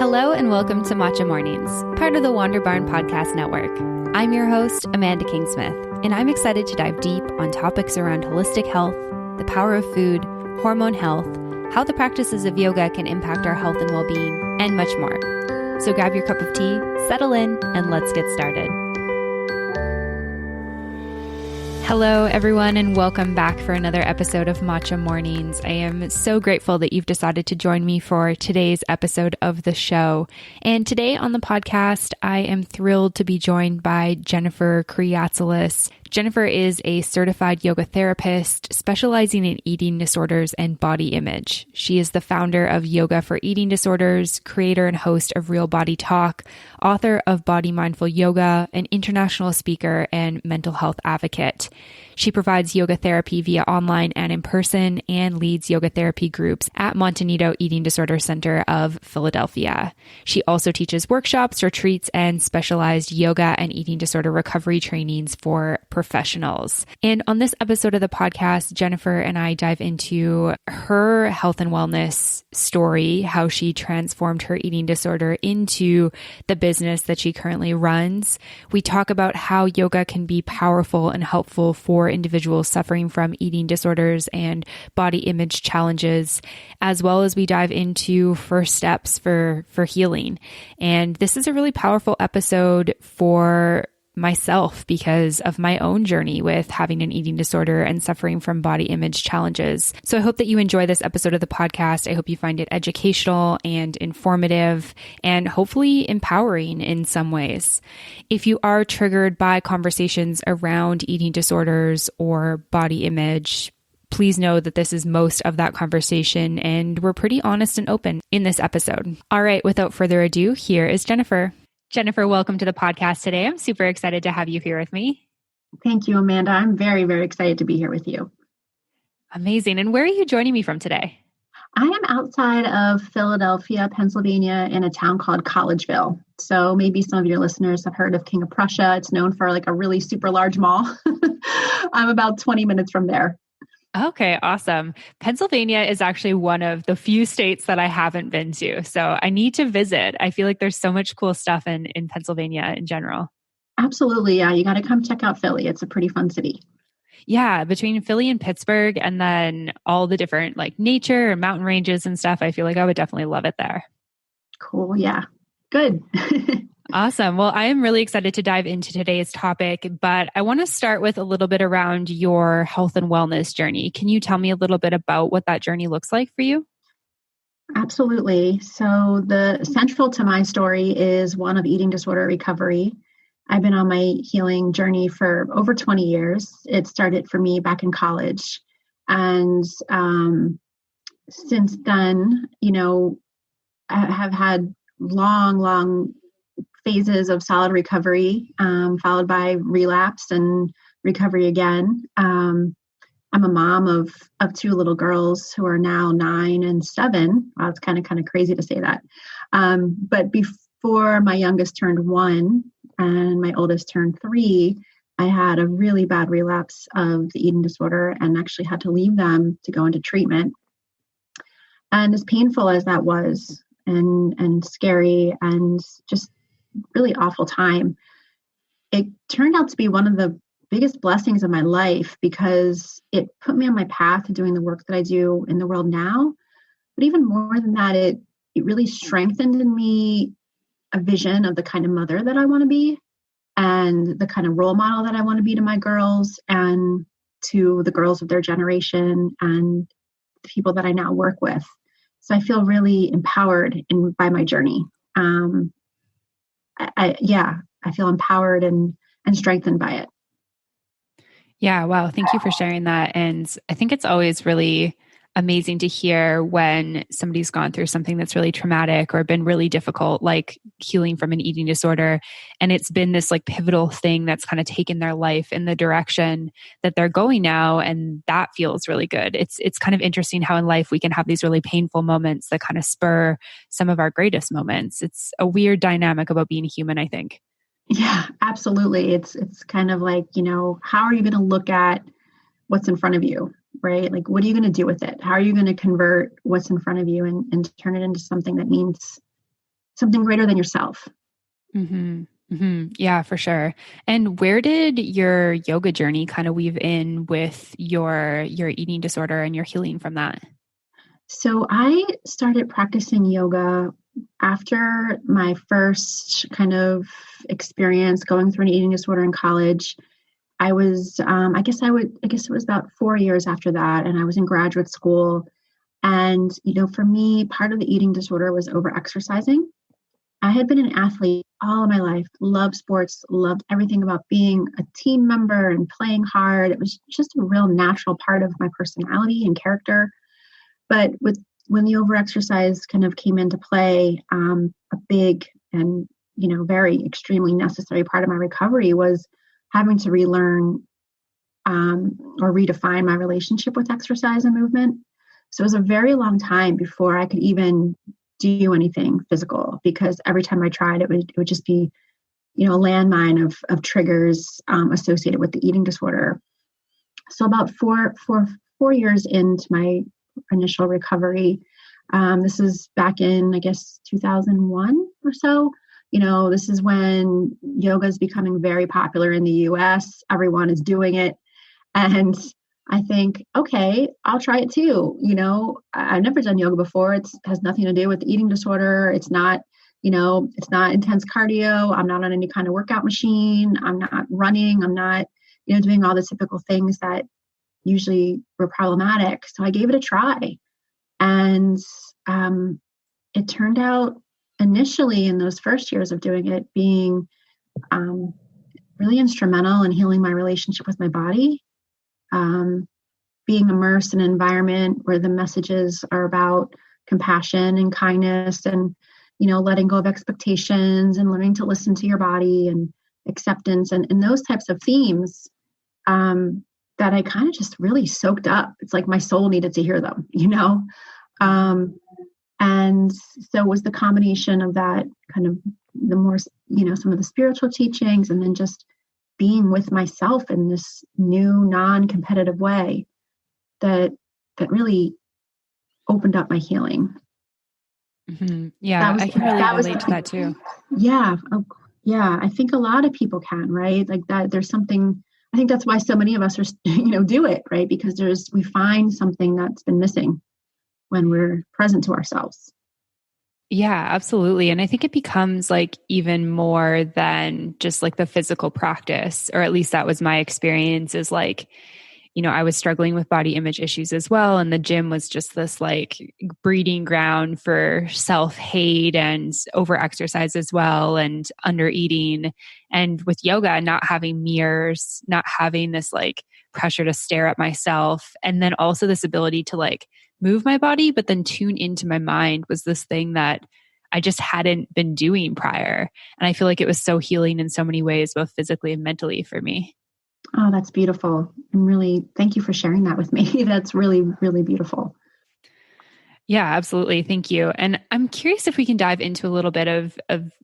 Hello and welcome to Matcha Mornings, part of the Wander Barn Podcast Network. I'm your host, Amanda Kingsmith, and I'm excited to dive deep on topics around holistic health, the power of food, hormone health, how the practices of yoga can impact our health and well-being, and much more. So grab your cup of tea, settle in, and let's get started. Hello, everyone, and welcome back for another episode of Matcha Mornings. I am so grateful that you've decided to join me for today's episode of the show. And today on the podcast, I am thrilled to be joined by Jennifer Kreatsoulas. Jennifer is a certified yoga therapist specializing in eating disorders and body image. She is the founder of Yoga for Eating Disorders, creator and host of Real Body Talk, author of Body Mindful Yoga, an international speaker and mental health advocate. She provides yoga therapy via online and in person and leads yoga therapy groups at Monte Nido Eating Disorder Center of Philadelphia. She also teaches workshops, retreats, and specialized yoga and eating disorder recovery trainings for professionals. And on this episode of the podcast, Jennifer and I dive into her health and wellness story, how she transformed her eating disorder into the business that she currently runs. We talk about how yoga can be powerful and helpful for individuals suffering from eating disorders and body image challenges, as well as we dive into first steps for healing. And this is a really powerful episode for myself because of my own journey with having an eating disorder and suffering from body image challenges. So I hope that you enjoy this episode of the podcast. I hope you find it educational and informative and hopefully empowering in some ways. If you are triggered by conversations around eating disorders or body image, please know that this is most of that conversation and we're pretty honest and open in this episode. All right, without further ado, here is Jennifer. Jennifer, welcome to the podcast today. I'm super excited to have you here with me. Thank you, Amanda. I'm very, very excited to be here with you. Amazing. And where are you joining me from today? I am outside of Philadelphia, Pennsylvania, in a town called Collegeville. So maybe some of your listeners have heard of King of Prussia. It's known for like a really super large mall. I'm about 20 minutes from there. Okay, awesome. Pennsylvania is actually one of the few states that I haven't been to. So I need to visit. I feel like there's so much cool stuff in Pennsylvania in general. Absolutely. Yeah. You got to come check out Philly. It's a pretty fun city. Yeah. Between Philly and Pittsburgh and then all the different like nature and mountain ranges and stuff, I feel like I would definitely love it there. Cool. Yeah. Good. Awesome. Well, I am really excited to dive into today's topic, but I want to start with a little bit around your health and wellness journey. Can you tell me a little bit about what that journey looks like for you? Absolutely. So the central to my story is one of eating disorder recovery. I've been on my healing journey for over 20 years. It started for me back in college. And since then, I have had long phases of solid recovery, followed by relapse and recovery again. I'm a mom of two little girls who are now 9 and 7. Wow, it's kind of crazy to say that. But before my youngest turned 1 and my oldest turned 3, I had a really bad relapse of the eating disorder and actually had to leave them to go into treatment. And as painful as that was, and scary and just really awful time, it turned out to be one of the biggest blessings of my life because it put me on my path to doing the work that I do in the world now. But even more than that, it really strengthened in me a vision of the kind of mother that I want to be and the kind of role model that I want to be to my girls and to the girls of their generation and the people that I now work with. So I feel really empowered by my journey. I feel empowered and strengthened by it. Yeah. Wow. Thank you for sharing that. And I think it's always really amazing to hear when somebody's gone through something that's really traumatic or been really difficult, like healing from an eating disorder. And it's been this like pivotal thing that's kind of taken their life in the direction that they're going now. And that feels really good. It's kind of interesting how in life we can have these really painful moments that kind of spur some of our greatest moments. It's a weird dynamic about being human, I think. Yeah, absolutely. It's kind of like, how are you going to look at what's in front of you? Right? Like, what are you going to do with it? How are you going to convert what's in front of you and turn it into something that means something greater than yourself. Mm-hmm. Mm-hmm. Yeah, for sure. And where did your yoga journey kind of weave in with your eating disorder and your healing from that? So I started practicing yoga after my first kind of experience going through an eating disorder in college. I was, I guess it was about 4 years after that, and I was in graduate school. And, for me, part of the eating disorder was over exercising. I had been an athlete all of my life, loved sports, loved everything about being a team member and playing hard. It was just a real natural part of my personality and character. But when the overexercise kind of came into play, a big and very extremely necessary part of my recovery was having to relearn or redefine my relationship with exercise and movement. So it was a very long time before I could even do anything physical, because every time I tried, it would just be a landmine of triggers associated with the eating disorder. So about 4 years into my initial recovery, this is back in, I guess, 2001 or so. This is when yoga is becoming very popular in the US. Everyone is doing it. And I think, okay, I'll try it too. I've never done yoga before. It has nothing to do with the eating disorder. It's not, it's not intense cardio. I'm not on any kind of workout machine. I'm not running. I'm not, doing all the typical things that usually were problematic. So I gave it a try. And it turned out initially in those first years of doing it being really instrumental in healing my relationship with my body. Being immersed in an environment where the messages are about compassion and kindness and, letting go of expectations and learning to listen to your body and acceptance and those types of themes that I kind of just really soaked up. It's like my soul needed to hear them, and so it was the combination of that kind of the more, some of the spiritual teachings and then just being with myself in this new non-competitive way that really opened up my healing. Mm-hmm. Yeah, I can really relate to that too. Yeah. Yeah. I think a lot of people can, right? Like that there's something, I think that's why so many of us are, do it, right? Because we find something that's been missing when we're present to ourselves. Yeah, absolutely. And I think it becomes like even more than just like the physical practice, or at least that was my experience is like, I was struggling with body image issues as well. And the gym was just this like breeding ground for self-hate and over-exercise as well and under-eating. And with yoga, not having mirrors, not having this like pressure to stare at myself. And then also this ability to like move my body, but then tune into my mind was this thing that I just hadn't been doing prior. And I feel like it was so healing in so many ways, both physically and mentally for me. Oh, that's beautiful. And really, thank you for sharing that with me. That's really, really beautiful. Yeah, absolutely. Thank you. And I'm curious if we can dive into a little bit of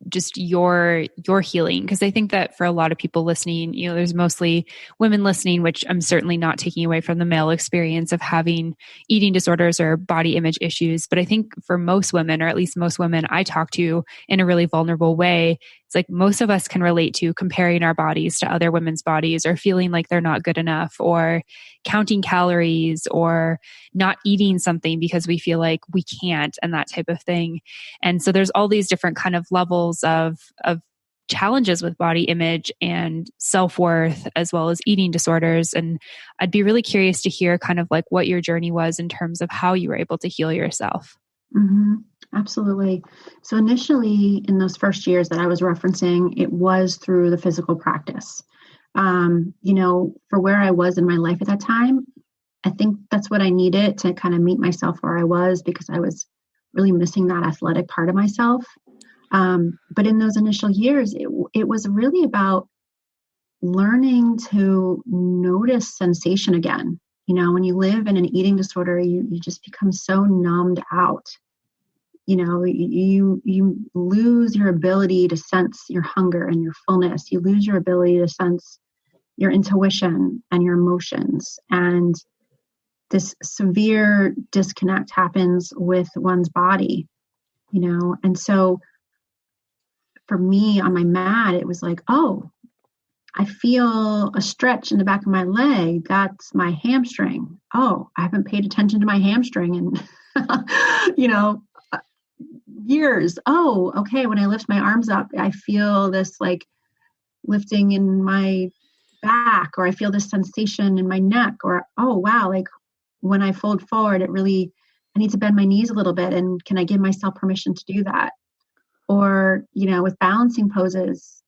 just your healing, because I think that for a lot of people listening, there's mostly women listening, which I'm certainly not taking away from the male experience of having eating disorders or body image issues. But I think for most women, or at least most women I talk to in a really vulnerable way, it's like most of us can relate to comparing our bodies to other women's bodies or feeling like they're not good enough or counting calories or not eating something because we feel like we can't and that type of thing. And so there's all these different kind of levels of challenges with body image and self-worth as well as eating disorders. And I'd be really curious to hear kind of like what your journey was in terms of how you were able to heal yourself. Mm-hmm. Absolutely. So initially in those first years that I was referencing, it was through the physical practice. For where I was in my life at that time, I think that's what I needed to kind of meet myself where I was, because I was really missing that athletic part of myself. But in those initial years, it was really about learning to notice sensation again. When you live in an eating disorder, you just become so numbed out. You lose your ability to sense your hunger and your fullness. You lose your ability to sense your intuition and your emotions. And this severe disconnect happens with one's body, and so for me on my mat, it was like, oh, I feel a stretch in the back of my leg. That's my hamstring. Oh, I haven't paid attention to my hamstring in, you know, years. Oh, okay. When I lift my arms up, I feel this like lifting in my back, or I feel this sensation in my neck, or, oh, wow, like when I fold forward, I need to bend my knees a little bit. And can I give myself permission to do that? Or, with balancing poses,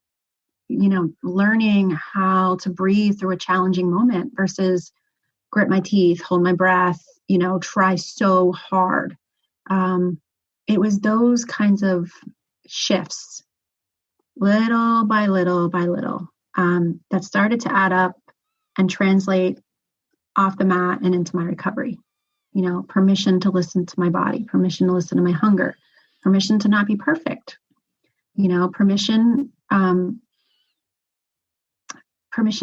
learning how to breathe through a challenging moment versus grit my teeth, hold my breath, try so hard. It was those kinds of shifts, little by little by little, that started to add up and translate off the mat and into my recovery. Permission to listen to my body, permission to listen to my hunger, permission to not be perfect, permission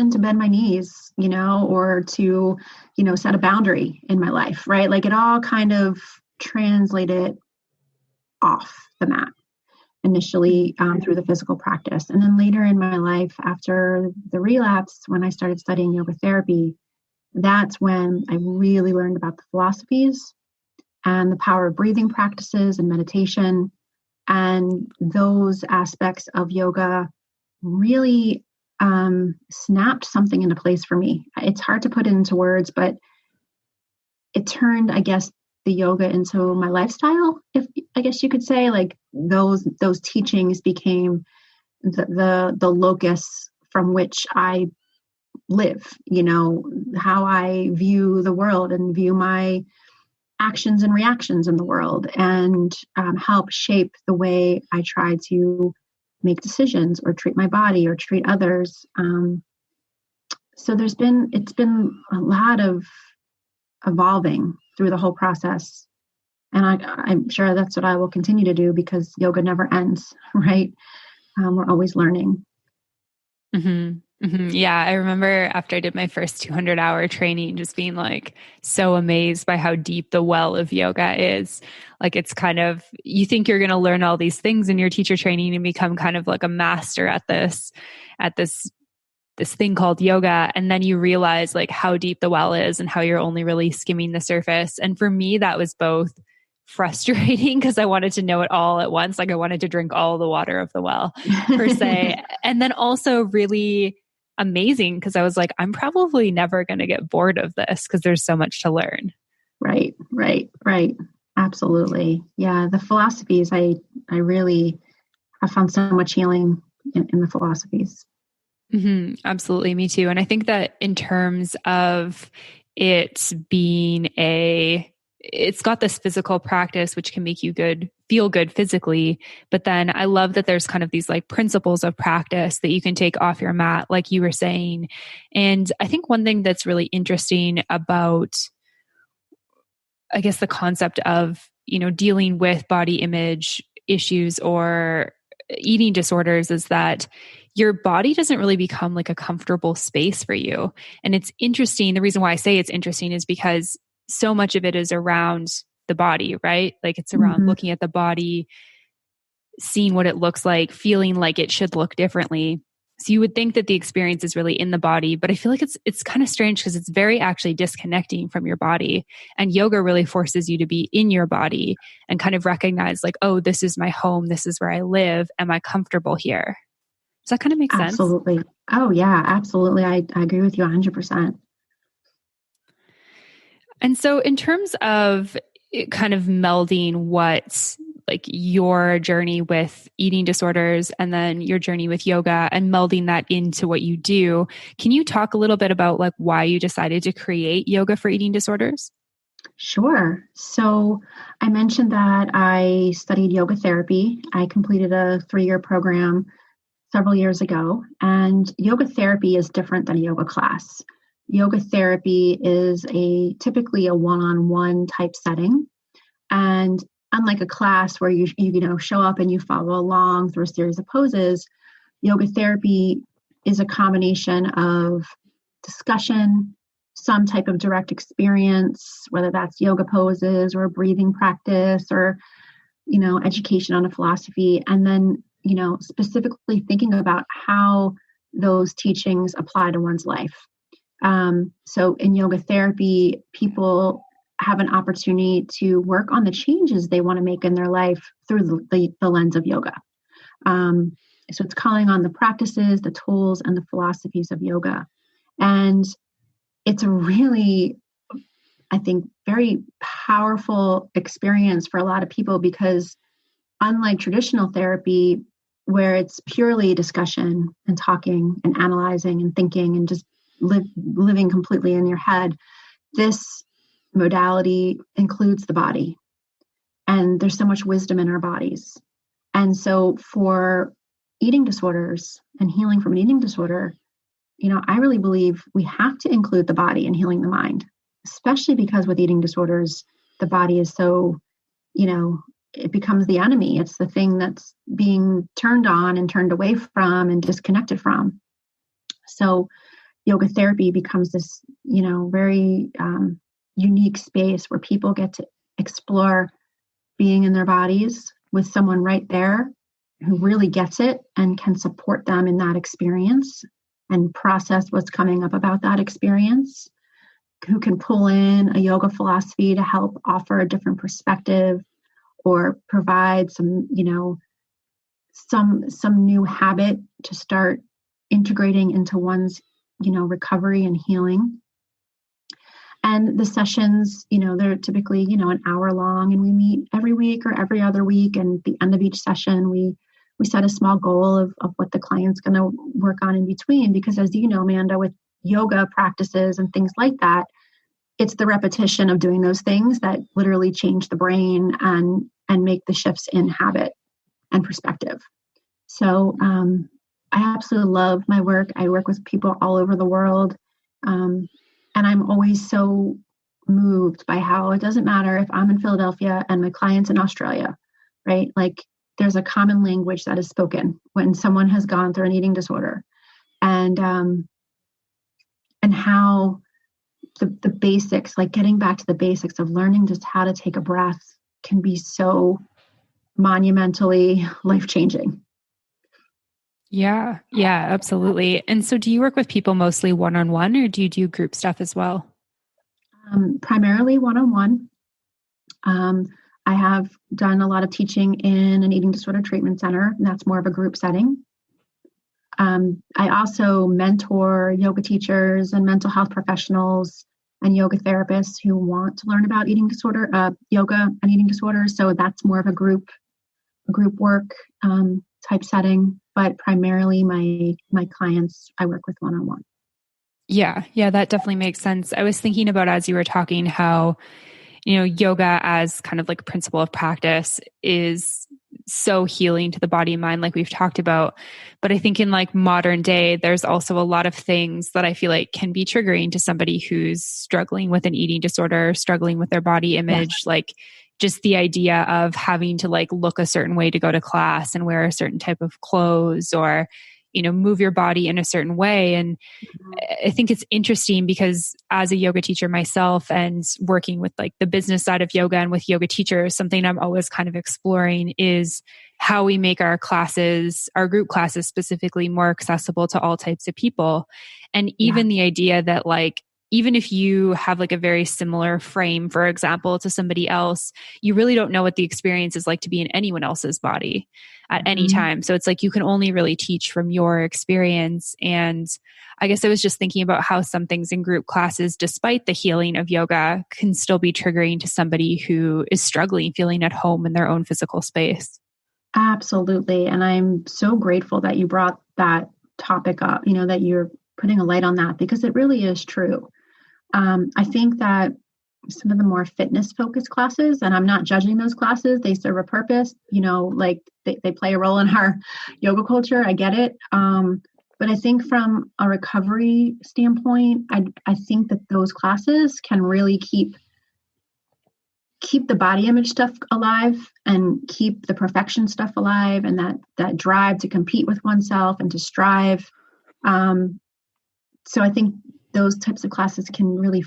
to bend my knees, or to, set a boundary in my life, right? Like it all kind of translated off the mat initially, through the physical practice. And then later in my life, after the relapse, when I started studying yoga therapy, that's when I really learned about the philosophies and the power of breathing practices and meditation. And those aspects of yoga really snapped something into place for me. It's hard to put it into words, but it turned, I guess, the yoga into my lifestyle, if I guess you could say. Like those teachings became the locus from which I live, how I view the world and view my actions and reactions in the world, and help shape the way I try to make decisions or treat my body or treat others. So it's been a lot of evolving through the whole process. And I'm sure that's what I will continue to do, because yoga never ends, right? We're always learning. Mm-hmm. Mm-hmm. Yeah. I remember after I did my first 200-hour training, just being like so amazed by how deep the well of yoga is. Like it's kind of, you think you're going to learn all these things in your teacher training and become kind of like a master at this thing called yoga. And then you realize like how deep the well is and how you're only really skimming the surface. And for me, that was both frustrating because I wanted to know it all at once. Like I wanted to drink all the water of the well per se. And then also really amazing because I was like, I'm probably never going to get bored of this because there's so much to learn. Right. Absolutely. Yeah. The philosophies, I really have found so much healing in the philosophies. Mm-hmm. Absolutely. Me too. And I think that in terms of it being it's got this physical practice, which can make you feel good physically. But then I love that there's kind of these like principles of practice that you can take off your mat, like you were saying. And I think one thing that's really interesting about, I guess, the concept of, dealing with body image issues or eating disorders is that your body doesn't really become like a comfortable space for you. And it's interesting. The reason why I say it's interesting is because so much of it is around the body, right? Like it's around looking at the body, seeing what it looks like, feeling like it should look differently. So you would think that the experience is really in the body, but I feel like it's kind of strange because it's very actually disconnecting from your body. And yoga really forces you to be in your body and kind of recognize like, oh, this is my home. This is where I live. Am I comfortable here? Does that kind of make sense? Absolutely. Oh yeah, absolutely. I agree with you 100%. And so in terms of kind of melding what like your journey with eating disorders and then your journey with yoga and melding that into what you do, can you talk a little bit about like why you decided to create yoga for eating disorders? Sure. So I mentioned that I studied yoga therapy. I completed a 3-year program several years ago, and yoga therapy is different than a yoga class. Yoga therapy is typically a one-on-one type setting. And unlike a class where you show up and you follow along through a series of poses, yoga therapy is a combination of discussion, some type of direct experience, whether that's yoga poses or breathing practice or, education on a philosophy. And then, specifically thinking about how those teachings apply to one's life. So in yoga therapy, people have an opportunity to work on the changes they want to make in their life through the lens of yoga. So it's calling on the practices, the tools, and the philosophies of yoga. And it's a really, I think, very powerful experience for a lot of people, because unlike traditional therapy, where it's purely discussion and talking and analyzing and thinking and just living completely in your head, this modality includes the body. And there's so much wisdom in our bodies. And so for eating disorders and healing from an eating disorder, I really believe we have to include the body in healing the mind, especially because with eating disorders, the body is so, it becomes the enemy. It's the thing that's being turned on and turned away from and disconnected from. So yoga therapy becomes this, very unique space where people get to explore being in their bodies with someone right there who really gets it and can support them in that experience and process what's coming up about that experience, who can pull in a yoga philosophy to help offer a different perspective or provide some, some new habit to start integrating into one's, recovery and healing. And the sessions, they're typically, an hour long, and we meet every week or every other week. And at the end of each session, we set a small goal of what the client's going to work on in between. Because as you know, Amanda, with yoga practices and things like that, it's the repetition of doing those things that literally change the brain and make the shifts in habit and perspective. So I absolutely love my work. I work with people all over the world. And I'm always so moved by how it doesn't matter if I'm in Philadelphia and my client's in Australia, right? Like there's a common language that is spoken when someone has gone through an eating disorder, and how the basics, like getting back to the basics of learning just how to take a breath, can be so monumentally life-changing. Yeah, absolutely. And so do you work with people mostly one-on-one, or do you do group stuff as well? Primarily one-on-one. I have done a lot of teaching in an eating disorder treatment center, and that's more of a group setting. I also mentor yoga teachers and mental health professionals and yoga therapists who want to learn about yoga and eating disorders. So that's more of a group work type setting. But primarily my clients, I work with one-on-one. Yeah, that definitely makes sense. I was thinking about, as you were talking, how, yoga as kind of like a principle of practice is so healing to the body and mind, like we've talked about. But I think in like modern day, there's also a lot of things that I feel like can be triggering to somebody who's struggling with an eating disorder, struggling with their body image, Yes. like just the idea of having to like look a certain way to go to class and wear a certain type of clothes, or, move your body in a certain way. And I think it's interesting because as a yoga teacher myself and working with like the business side of yoga and with yoga teachers, something I'm always kind of exploring is how we make our classes, our group classes specifically, more accessible to all types of people. And even the idea that like, even if you have like a very similar frame, for example, to somebody else, you really don't know what the experience is like to be in anyone else's body at any time. So it's like you can only really teach from your experience. And I guess I was just thinking about how some things in group classes, despite the healing of yoga, can still be triggering to somebody who is struggling, feeling at home in their own physical space. Absolutely. And I'm so grateful that you brought that topic up, that you're putting a light on that, because it really is true. I think that some of the more fitness focused classes, and I'm not judging those classes, they serve a purpose, like they play a role in our yoga culture. I get it. But I think from a recovery standpoint, I think that those classes can really keep the body image stuff alive and keep the perfection stuff alive, and that drive to compete with oneself and to strive. So I think those types of classes can really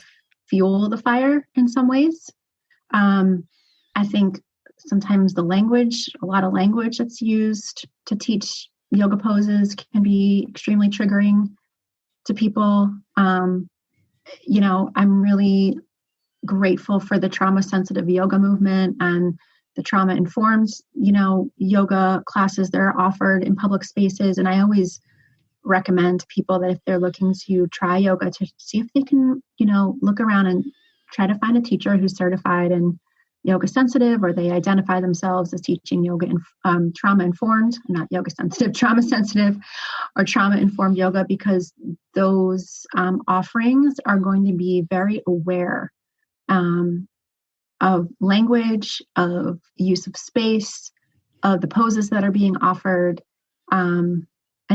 fuel the fire in some ways. I think sometimes a lot of language that's used to teach yoga poses can be extremely triggering to people. I'm really grateful for the trauma sensitive yoga movement and the trauma informed, yoga classes that are offered in public spaces. And I always recommend people that if they're looking to try yoga, to see if they can, look around and try to find a teacher who's certified in yoga sensitive, or they identify themselves as teaching yoga and trauma informed, not yoga sensitive, trauma sensitive or trauma informed yoga, because those offerings are going to be very aware of language, of use of space, of the poses that are being offered, and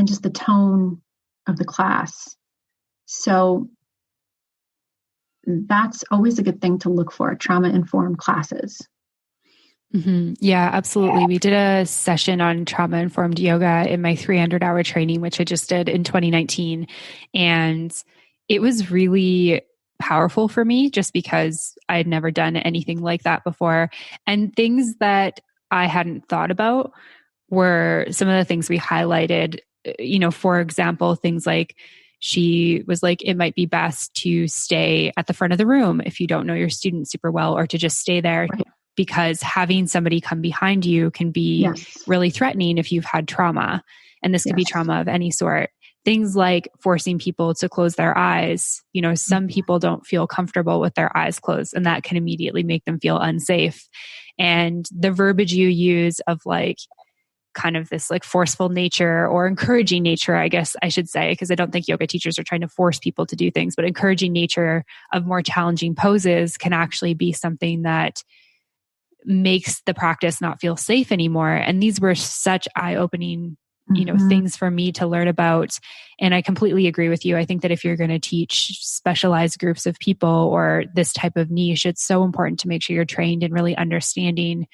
just the tone of the class. So that's always a good thing to look for, trauma-informed classes. Mm-hmm. Yeah, absolutely. We did a session on trauma-informed yoga in my 300-hour training, which I just did in 2019. And it was really powerful for me just because I had never done anything like that before. And things that I hadn't thought about were some of the things we highlighted, for example, things like, she was like, it might be best to stay at the front of the room if you don't know your student super well, or to just stay there, right, because having somebody come behind you can be really threatening if you've had trauma. And this could be trauma of any sort. Things like forcing people to close their eyes. Some people don't feel comfortable with their eyes closed, and that can immediately make them feel unsafe. And the verbiage you use of like, kind of this like forceful nature or encouraging nature, I guess I should say, because I don't think yoga teachers are trying to force people to do things, but encouraging nature of more challenging poses can actually be something that makes the practice not feel safe anymore. And these were such eye-opening, things for me to learn about. And I completely agree with you. I think that if you're going to teach specialized groups of people or this type of niche, it's so important to make sure you're trained in really understanding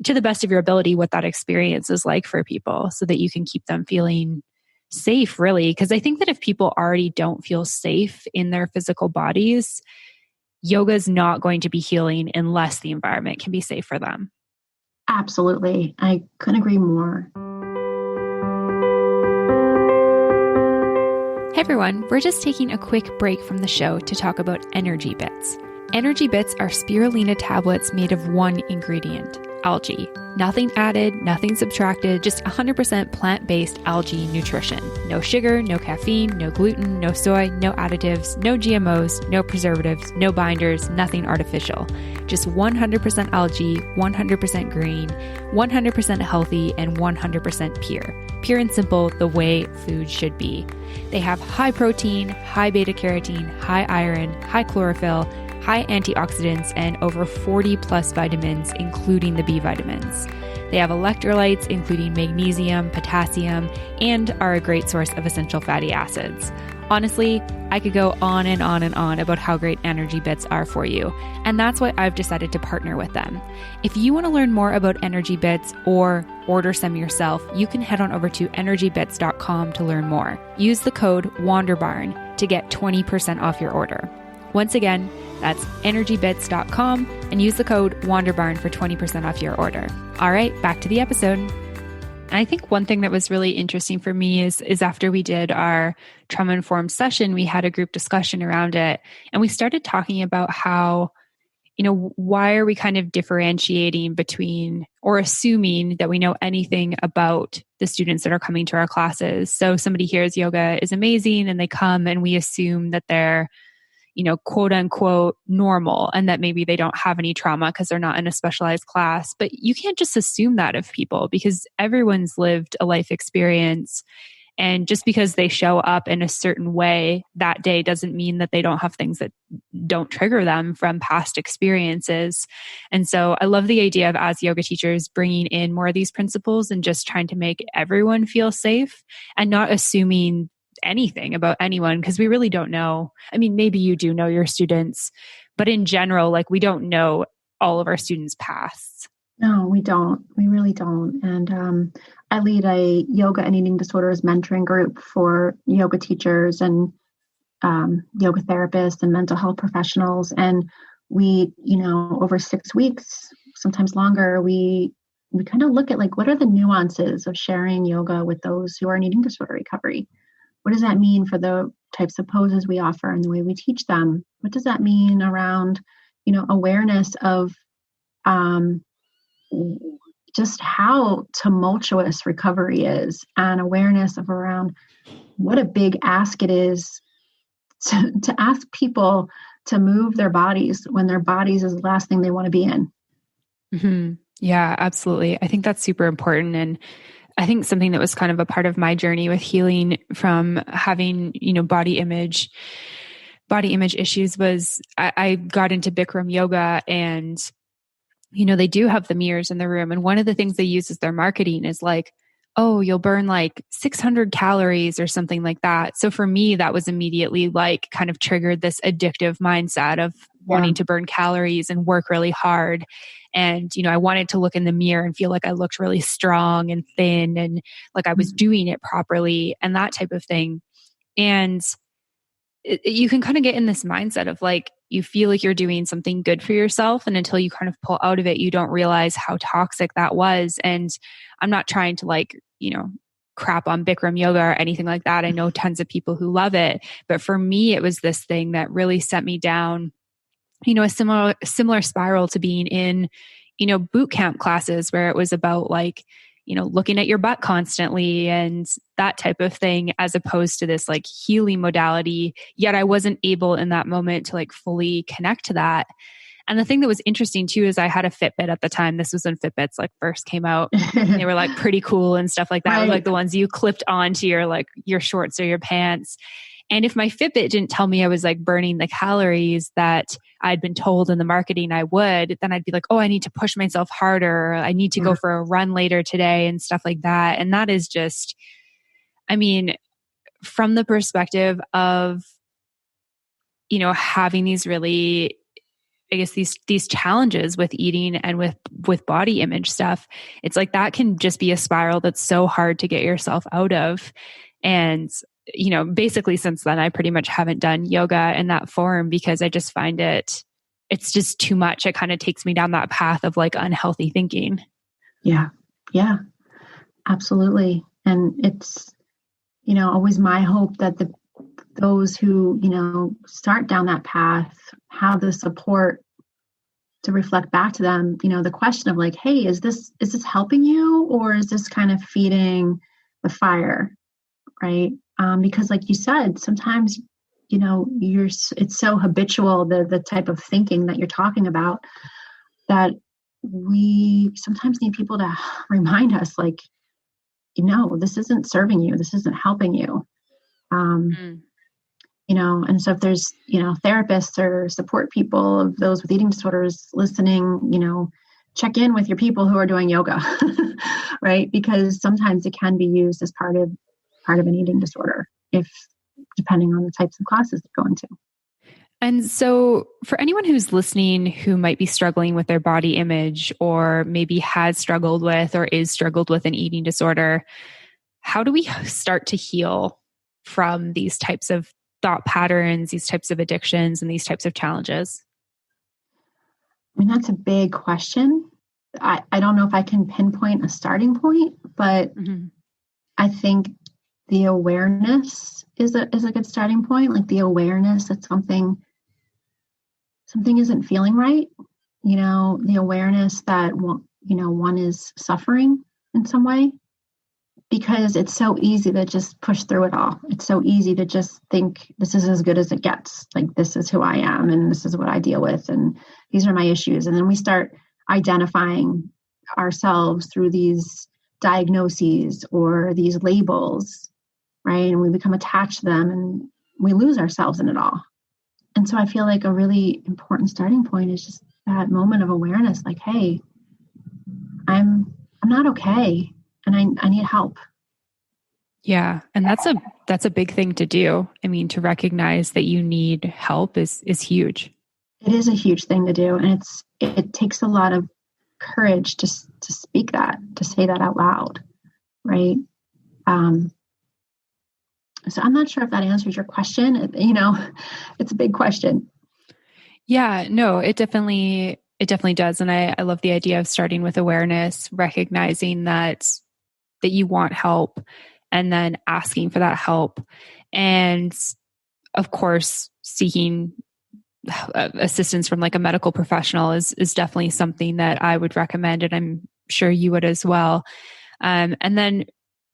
to the best of your ability what that experience is like for people, so that you can keep them feeling safe, really. Because I think that if people already don't feel safe in their physical bodies, yoga is not going to be healing unless the environment can be safe for them. Absolutely. I couldn't agree more. Hey everyone, we're just taking a quick break from the show to talk about Energy Bits. Energy Bits are spirulina tablets made of one ingredient, algae. Nothing added, nothing subtracted, just 100% plant-based algae nutrition. No sugar, no caffeine, no gluten, no soy, no additives, no GMOs, no preservatives, no binders, nothing artificial. Just 100% algae, 100% green, 100% healthy, and 100% pure. Pure and simple, the way food should be. They have high protein, high beta carotene, high iron, high chlorophyll, high antioxidants, and over 40 plus vitamins, including the B vitamins. They have electrolytes, including magnesium, potassium, and are a great source of essential fatty acids. Honestly, I could go on and on and on about how great Energy Bits are for you, and that's why I've decided to partner with them. If you want to learn more about Energy Bits or order some yourself, you can head on over to energybits.com to learn more. Use the code WANDERBARN to get 20% off your order. Once again, that's energybits.com and use the code WANDERBARN for 20% off your order. All right, back to the episode. I think one thing that was really interesting for me is after we did our trauma-informed session, we had a group discussion around it. And we started talking about how, why are we kind of differentiating between or assuming that we know anything about the students that are coming to our classes. So somebody hears yoga is amazing and they come and we assume that they're quote unquote normal and that maybe they don't have any trauma because they're not in a specialized class. But you can't just assume that of people, because everyone's lived a life experience. And just because they show up in a certain way that day doesn't mean that they don't have things that don't trigger them from past experiences. And so I love the idea of, as yoga teachers, bringing in more of these principles and just trying to make everyone feel safe and not assuming anything about anyone, because we really don't know. I mean, maybe you do know your students, but in general, we don't know all of our students' pasts. No, we don't. We really don't. And I lead a yoga and eating disorders mentoring group for yoga teachers and yoga therapists and mental health professionals. And we, over 6 weeks, sometimes longer, we kind of look at like, what are the nuances of sharing yoga with those who are in eating disorder recovery? What does that mean for the types of poses we offer and the way we teach them? What does that mean around, awareness of just how tumultuous recovery is, and awareness of around what a big ask it is to ask people to move their bodies when their bodies is the last thing they want to be in. Mm-hmm. Yeah, absolutely. I think that's super important. And I think something that was kind of a part of my journey with healing from having, body image issues was I got into Bikram yoga, and, they do have the mirrors in the room. And one of the things they use as their marketing is like, oh, you'll burn like 600 calories or something like that. So for me, that was immediately like kind of triggered this addictive mindset of wanting to burn calories and work really hard. And, I wanted to look in the mirror and feel like I looked really strong and thin and like I was doing it properly and that type of thing. And you can kind of get in this mindset of like, you feel like you're doing something good for yourself. And until you kind of pull out of it, you don't realize how toxic that was. And I'm not trying to like, crap on Bikram yoga or anything like that. I know tons of people who love it. But for me, it was this thing that really set me down, a similar spiral to being in, boot camp classes where it was about like, looking at your butt constantly and that type of thing, as opposed to this like healing modality. Yet I wasn't able in that moment to like fully connect to that. And the thing that was interesting too, is I had a Fitbit at the time. This was when Fitbits like first came out. They were like pretty cool and stuff like that. Right. It was like the ones you clipped onto your shorts or your pants. And if my Fitbit didn't tell me I was like burning the calories that I'd been told in the marketing I would, then I'd be like, oh, I need to push myself harder. I need to go for a run later today and stuff like that. And that is just, from the perspective of, having these really, I guess these challenges with eating and with body image stuff, it's like that can just be a spiral that's so hard to get yourself out of. And basically since then, I pretty much haven't done yoga in that form because I just find it's just too much. It kind of takes me down that path of like unhealthy thinking. Yeah. Yeah, absolutely. And it's, always my hope that those who, start down that path have the support to reflect back to them, the question of like, hey, is this helping you, or is this kind of feeding the fire? Right. Because like you said, sometimes, it's so habitual, the type of thinking that you're talking about, that we sometimes need people to remind us like, this isn't serving you. This isn't helping you. And so if there's, therapists or support people of those with eating disorders listening, check in with your people who are doing yoga, right? Because sometimes it can be used as part of an eating disorder, depending on the types of classes they go into. And so for anyone who's listening who might be struggling with their body image, or maybe has struggled with or is struggled with an eating disorder, how do we start to heal from these types of thought patterns, these types of addictions, and these types of challenges? That's a big question. I don't know if I can pinpoint a starting point, but I think the awareness is a good starting point. Like the awareness that something isn't feeling right. The awareness that one is suffering in some way, because it's so easy to just push through it all. It's so easy to just think this is as good as it gets. Like this is who I am, and this is what I deal with, and these are my issues. And then we start identifying ourselves through these diagnoses or these labels, right? And we become attached to them, and we lose ourselves in it all. And so I feel like a really important starting point is just that moment of awareness, like, hey, I'm not okay, and I need help. Yeah. And that's a big thing to do. To recognize that you need help is huge. It is a huge thing to do. And it takes a lot of courage to speak that, to say that out loud. Right. So I'm not sure if that answers your question. It's a big question. Yeah, no, it definitely it definitely does. And I love the idea of starting with awareness, recognizing that you want help, and then asking for that help. And of course, seeking assistance from like a medical professional is definitely something that I would recommend. And I'm sure you would as well. And then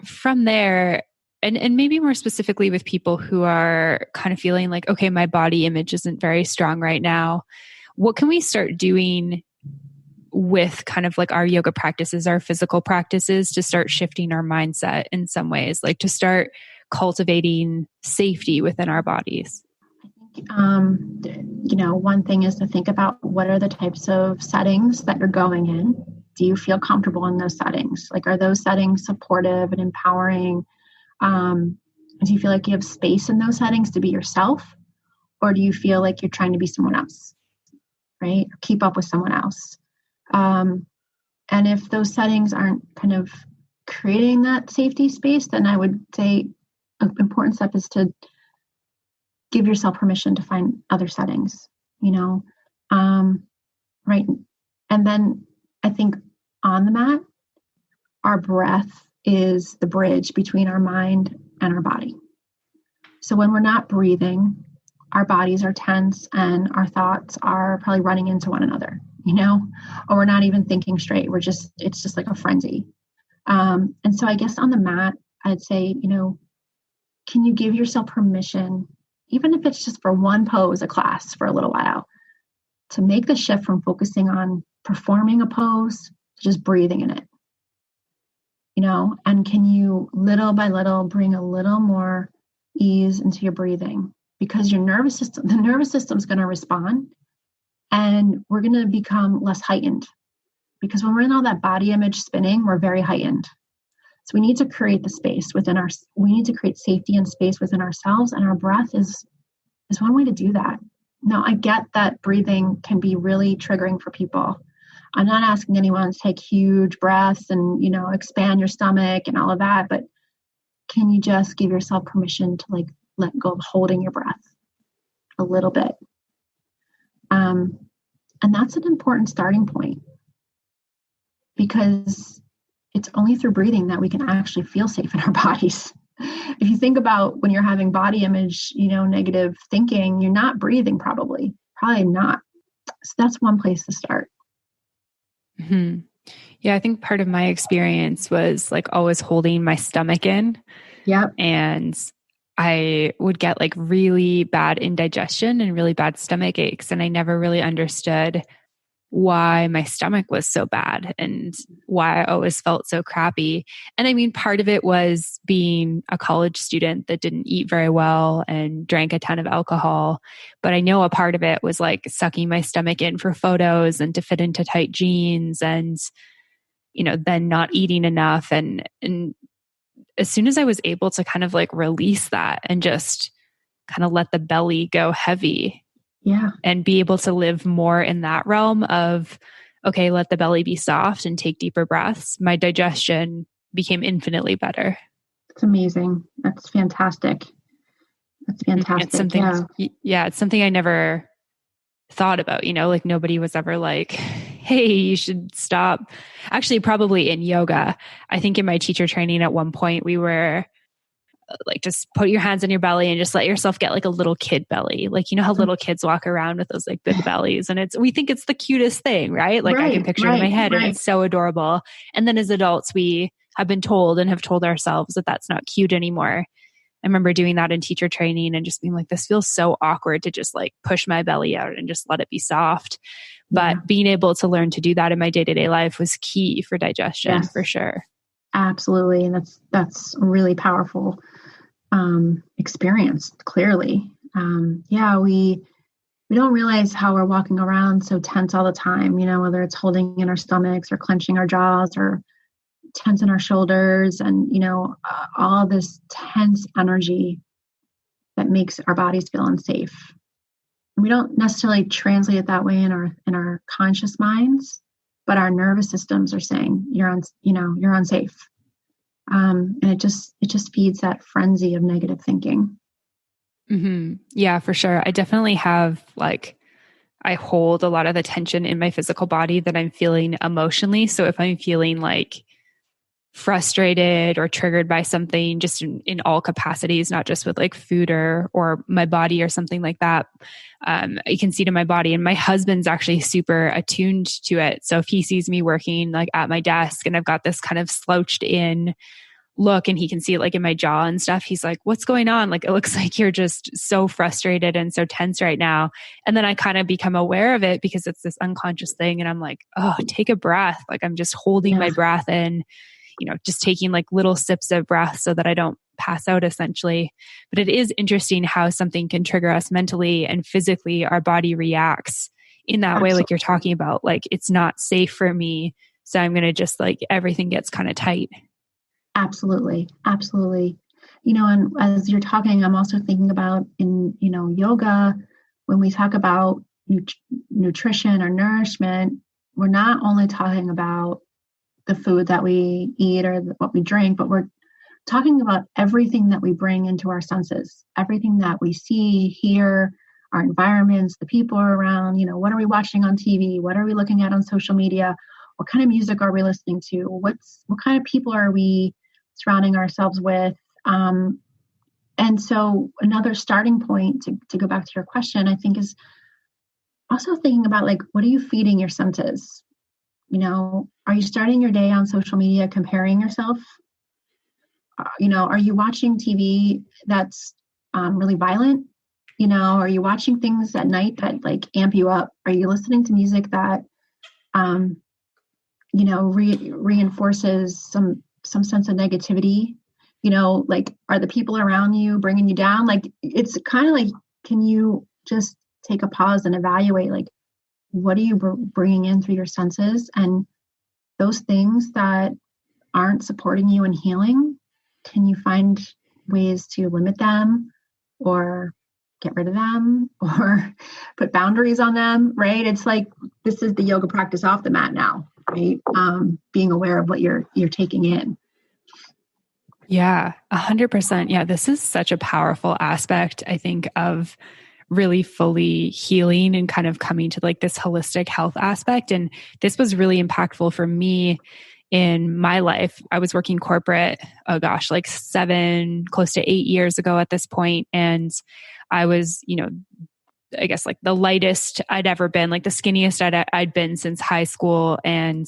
from there, and maybe more specifically with people who are kind of feeling like, okay, my body image isn't very strong right now. What can we start doing with kind of like our yoga practices, our physical practices, to start shifting our mindset in some ways, like to start cultivating safety within our bodies? One thing is to think about what are the types of settings that you're going in. Do you feel comfortable in those settings? Like, are those settings supportive and empowering? Do you feel like you have space in those settings to be yourself? Or do you feel like you're trying to be someone else, right? Or keep up with someone else? And if those settings aren't kind of creating that safety space, then I would say an important step is to give yourself permission to find other settings, right? And then I think on the mat, our breath is the bridge between our mind and our body. So when we're not breathing, our bodies are tense and our thoughts are probably running into one another, or we're not even thinking straight. It's just like a frenzy. And so I guess on the mat, I'd say, can you give yourself permission, even if it's just for one pose, a class for a little while, to make the shift from focusing on performing a pose to just breathing in it, and can you little by little bring a little more ease into your breathing, because the nervous system is going to respond, and we're going to become less heightened, because when we're in all that body image spinning, we're very heightened. So we need to create the space we need to create safety and space within ourselves, and our breath is one way to do that. Now, I get that breathing can be really triggering for people. I'm not asking anyone to take huge breaths and, expand your stomach and all of that, but can you just give yourself permission to let go of holding your breath a little bit? And that's an important starting point, because it's only through breathing that we can actually feel safe in our bodies. If you think about when you're having body image, negative thinking, you're not breathing probably not. So that's one place to start. Mm-hmm. Yeah, I think part of my experience was like always holding my stomach in. Yep. And I would get like really bad indigestion and really bad stomach aches. And I never really understood why my stomach was so bad and why I always felt so crappy. And I mean, part of it was being a college student that didn't eat very well and drank a ton of alcohol. But I know a part of it was like sucking my stomach in for photos and to fit into tight jeans and, then not eating enough. And as soon as I was able to kind of like release that and just kind of let the belly go heavy, and be able to live more in that realm of, okay, let the belly be soft and take deeper breaths, my digestion became infinitely better. It's amazing. That's fantastic. It's something, it's something I never thought about, like nobody was ever like, hey, you should stop. Actually, probably in yoga, I think in my teacher training at one point, we were like, just put your hands on your belly and just let yourself get like a little kid belly. Like, how little kids walk around with those like big bellies, and we think it's the cutest thing, right? Like I can picture it in my head and it's so adorable. And then as adults, we have been told and have told ourselves that that's not cute anymore. I remember doing that in teacher training and just being like, this feels so awkward to just like push my belly out and just let it be soft. But being able to learn to do that in my day-to-day life was key for digestion, for sure. Absolutely. And that's a really powerful experience, clearly. We don't realize how we're walking around so tense all the time, whether it's holding in our stomachs or clenching our jaws or tense in our shoulders, and, all this tense energy that makes our bodies feel unsafe. We don't necessarily translate it that way in our conscious minds, but our nervous systems are saying you're unsafe. And it just feeds that frenzy of negative thinking. Mm-hmm. Yeah, for sure. I definitely have I hold a lot of the tension in my physical body that I'm feeling emotionally. So if I'm feeling like frustrated or triggered by something, just in all capacities, not just with like food or my body or something like that, I can see to my body. And my husband's actually super attuned to it. So if he sees me working like at my desk and I've got this kind of slouched in look and he can see it like in my jaw and stuff, he's like, what's going on? Like, it looks like you're just so frustrated and so tense right now. And then I kind of become aware of it because it's this unconscious thing. And I'm like, oh, take a breath. Like, I'm just holding my breath in, just taking like little sips of breath so that I don't pass out essentially. But it is interesting how something can trigger us mentally and physically. Our body reacts in that way, like you're talking about, like, it's not safe for me. So I'm going to just like, everything gets kind of tight. Absolutely. Absolutely. And as you're talking, I'm also thinking about in, yoga, when we talk about nutrition or nourishment, we're not only talking about the food that we eat or what we drink, but we're talking about everything that we bring into our senses, everything that we see, hear, our environments, the people around, what are we watching on TV? What are we looking at on social media? What kind of music are we listening to? What kind of people are we surrounding ourselves with? And so another starting point to go back to your question, I think, is also thinking about, like, what are you feeding your senses? Are you starting your day on social media comparing yourself? Are you watching TV that's really violent? Are you watching things at night that like amp you up? Are you listening to music that, reinforces some sense of negativity? Like, are the people around you bringing you down? Like, it's kind of like, can you just take a pause and evaluate, like, what are you bringing in through your senses? And those things that aren't supporting you in healing, can you find ways to limit them or get rid of them or put boundaries on them, right? It's like, this is the yoga practice off the mat now, right? Being aware of what you're taking in. Yeah, 100%. Yeah, this is such a powerful aspect, I think, of really fully healing and kind of coming to like this holistic health aspect. And this was really impactful for me in my life. I was working corporate, like 7, close to 8 years ago at this point. And I was, I guess like the lightest I'd ever been, like the skinniest I'd been since high school. And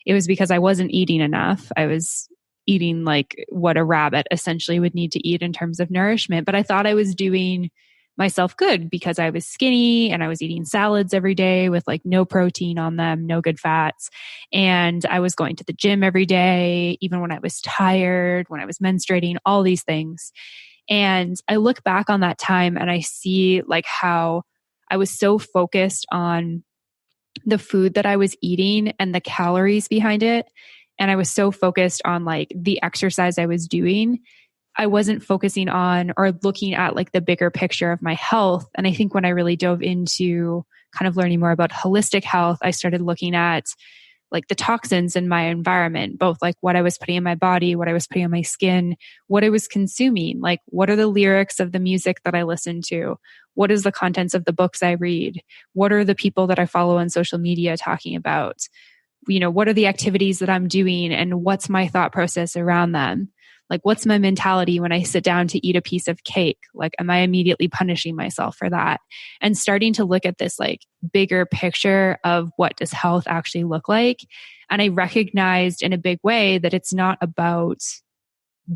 it was because I wasn't eating enough. I was eating like what a rabbit essentially would need to eat in terms of nourishment. But I thought I was doing myself good because I was skinny and I was eating salads every day with like no protein on them, no good fats. And I was going to the gym every day, even when I was tired, when I was menstruating, all these things. And I look back on that time and I see like how I was so focused on the food that I was eating and the calories behind it. And I was so focused on like the exercise I was doing. I wasn't focusing on or looking at like the bigger picture of my health. And I think when I really dove into kind of learning more about holistic health, I started looking at like the toxins in my environment, both like what I was putting in my body, what I was putting on my skin, what I was consuming, like what are the lyrics of the music that I listen to? What is the contents of the books I read? What are the people that I follow on social media talking about? What are the activities that I'm doing and what's my thought process around them? Like, what's my mentality when I sit down to eat a piece of cake? Like, am I immediately punishing myself for that? And starting to look at this like bigger picture of what does health actually look like? And I recognized in a big way that it's not about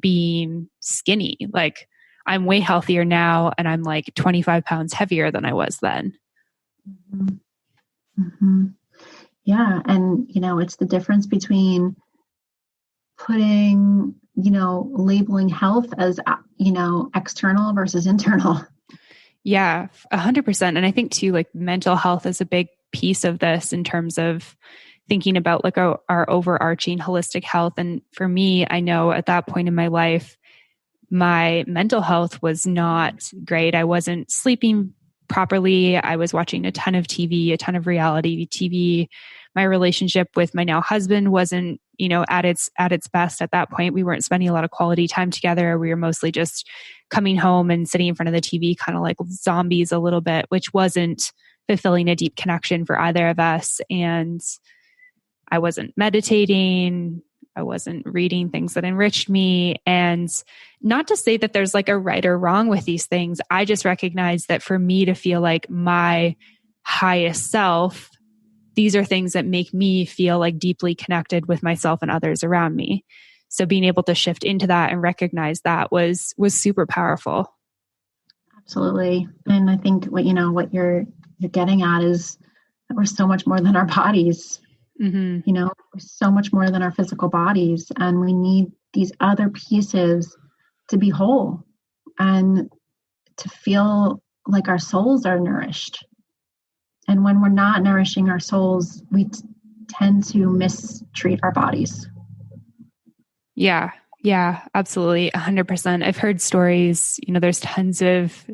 being skinny. Like, I'm way healthier now and I'm like 25 pounds heavier than I was then. Mm-hmm. Mm-hmm. Yeah. And, it's the difference between putting, labeling health as, external versus internal. Yeah, 100%. And I think too, like mental health is a big piece of this in terms of thinking about like our overarching holistic health. And for me, I know at that point in my life, my mental health was not great. I wasn't sleeping properly. I was watching a ton of TV, a ton of reality TV. My relationship with my now husband wasn't, at its best at that point. We weren't spending a lot of quality time together. We were mostly just coming home and sitting in front of the TV, kind of like zombies a little bit, which wasn't fulfilling a deep connection for either of us. And I wasn't meditating. I wasn't reading things that enriched me. And not to say that there's like a right or wrong with these things. I just recognize that for me to feel like my highest self, these are things that make me feel like deeply connected with myself and others around me. So being able to shift into that and recognize that was super powerful. Absolutely. And I think what you're getting at is that we're so much more than our bodies. Mm-hmm. We're so much more than our physical bodies, and we need these other pieces to be whole and to feel like our souls are nourished. And when we're not nourishing our souls, we tend to mistreat our bodies. Yeah, absolutely. 100%. I've heard stories, there's tons of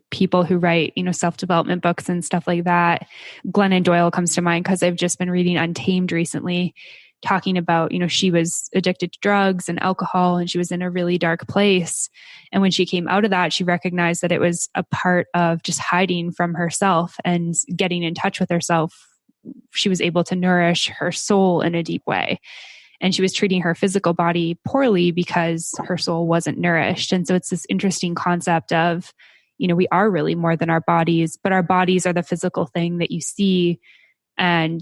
people who write, self-development books and stuff like that. Glennon Doyle comes to mind because I've just been reading Untamed recently, talking about, she was addicted to drugs and alcohol, and she was in a really dark place. And when she came out of that, she recognized that it was a part of just hiding from herself and getting in touch with herself. She was able to nourish her soul in a deep way. And she was treating her physical body poorly because her soul wasn't nourished. And so it's this interesting concept of, we are really more than our bodies, but our bodies are the physical thing that you see. And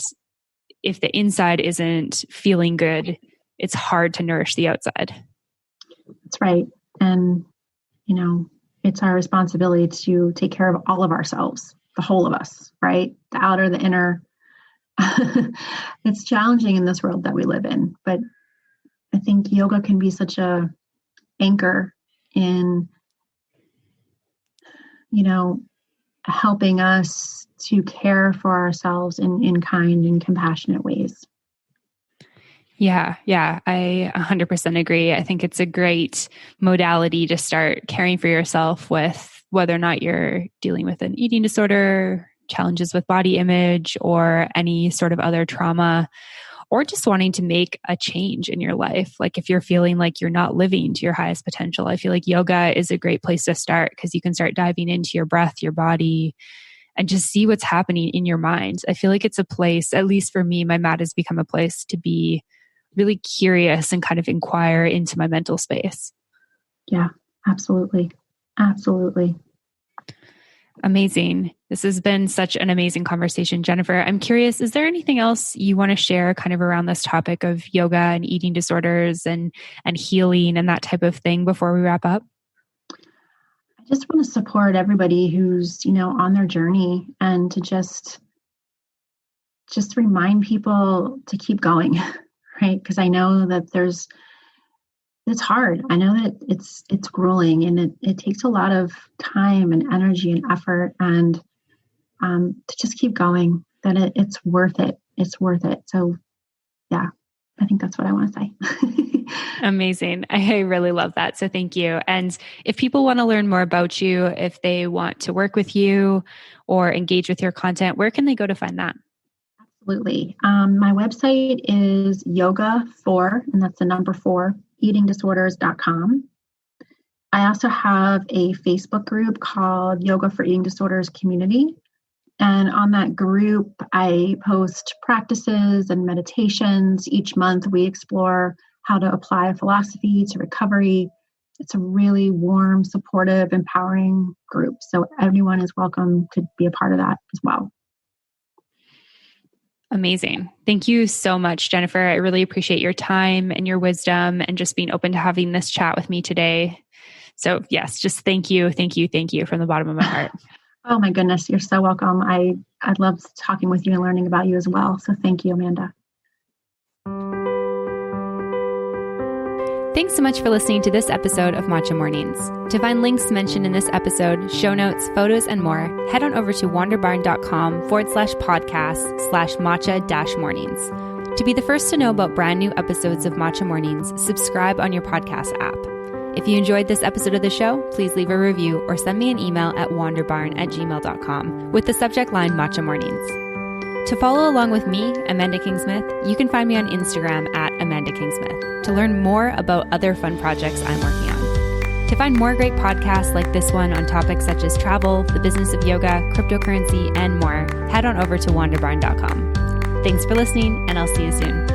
if the inside isn't feeling good, it's hard to nourish the outside. That's right. And, it's our responsibility to take care of all of ourselves, the whole of us, right? The outer, the inner. It's challenging in this world that we live in, but I think yoga can be such a anchor in, helping us to care for ourselves in kind and compassionate ways. Yeah, I 100% agree. I think it's a great modality to start caring for yourself with, whether or not you're dealing with an eating disorder, challenges with body image, or any sort of other trauma, or just wanting to make a change in your life. Like if you're feeling like you're not living to your highest potential, I feel like yoga is a great place to start, because you can start diving into your breath, your body, and just see what's happening in your mind. I feel like it's a place, at least for me, my mat has become a place to be really curious and kind of inquire into my mental space. Yeah, absolutely. Absolutely. Amazing. This has been such an amazing conversation, Jennifer. I'm curious, is there anything else you want to share kind of around this topic of yoga and eating disorders and healing and that type of thing before we wrap up? I just want to support everybody who's, on their journey, and to just remind people to keep going, right? Because I know that it's hard. I know that it's grueling, and it takes a lot of time and energy and effort, and to just keep going, that it's worth it. It's worth it. So yeah, I think that's what I want to say. Amazing. I really love that. So thank you. And if people want to learn more about you, if they want to work with you or engage with your content, where can they go to find that? Absolutely. My website is yoga4, and that's the number 4, eatingdisorders.com. I also have a Facebook group called Yoga for Eating Disorders Community. And on that group, I post practices and meditations. Each month, we explore how to apply a philosophy to recovery. It's a really warm, supportive, empowering group. So everyone is welcome to be a part of that as well. Amazing. Thank you so much, Jennifer. I really appreciate your time and your wisdom and just being open to having this chat with me today. So yes, just thank you from the bottom of my heart. Oh my goodness, you're so welcome. I love talking with you and learning about you as well. So thank you, Amanda. Thanks so much for listening to this episode of Matcha Mornings. To find links mentioned in this episode, show notes, photos, and more, head on over to wanderbarn.com/podcast/matcha-mornings. To be the first to know about brand new episodes of Matcha Mornings, subscribe on your podcast app. If you enjoyed this episode of the show, please leave a review or send me an email at wanderbarn@gmail.com with the subject line Matcha Mornings. To follow along with me, Amanda Kingsmith, you can find me on Instagram at Amanda Kingsmith to learn more about other fun projects I'm working on. To find more great podcasts like this one on topics such as travel, the business of yoga, cryptocurrency, and more, head on over to wanderbarn.com. Thanks for listening, and I'll see you soon.